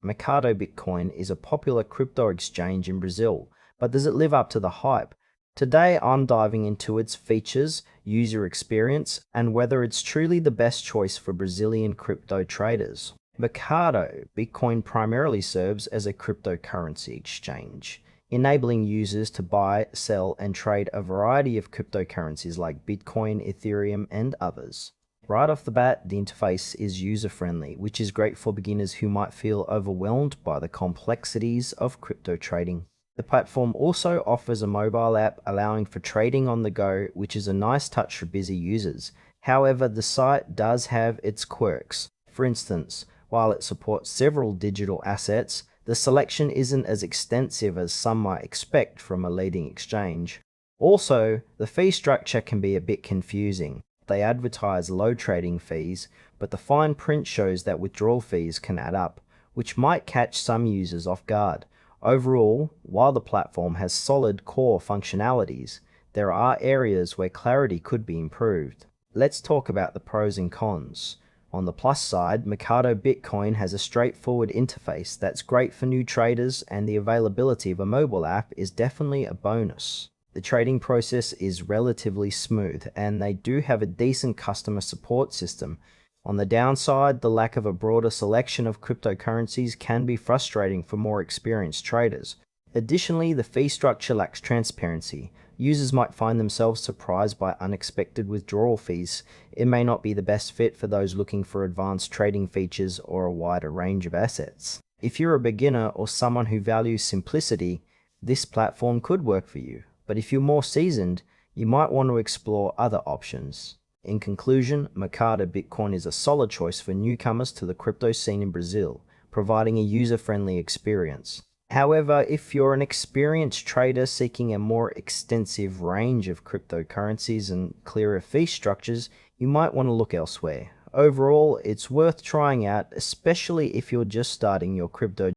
Mercado Bitcoin is a popular crypto exchange in Brazil, but does it live up to the hype? Today I'm diving into its features, user experience, and whether it's truly the best choice for Brazilian crypto traders. Mercado Bitcoin primarily serves as a cryptocurrency exchange, enabling users to buy, sell, and trade a variety of cryptocurrencies like Bitcoin, Ethereum, and others. Right off the bat, the interface is user-friendly, which is great for beginners who might feel overwhelmed by the complexities of crypto trading. The platform also offers a mobile app allowing for trading on the go, which is a nice touch for busy users. However, the site does have its quirks. For instance, while it supports several digital assets, the selection isn't as extensive as some might expect from a leading exchange. Also, the fee structure can be a bit confusing. They advertise low trading fees, but the fine print shows that withdrawal fees can add up, which might catch some users off guard. Overall, while the platform has solid core functionalities, there are areas where clarity could be improved. Let's talk about the pros and cons. On the plus side, Mercado Bitcoin has a straightforward interface that's great for new traders, and the availability of a mobile app is definitely a bonus. The trading process is relatively smooth, and they do have a decent customer support system. On the downside, the lack of a broader selection of cryptocurrencies can be frustrating for more experienced traders. Additionally, the fee structure lacks transparency. Users might find themselves surprised by unexpected withdrawal fees. It may not be the best fit for those looking for advanced trading features or a wider range of assets. If you're a beginner or someone who values simplicity, this platform could work for you. But if you're more seasoned, you might want to explore other options. In conclusion, Mercado Bitcoin is a solid choice for newcomers to the crypto scene in Brazil, providing a user-friendly experience. However, if you're an experienced trader seeking a more extensive range of cryptocurrencies and clearer fee structures, you might want to look elsewhere. Overall, it's worth trying out, especially if you're just starting your crypto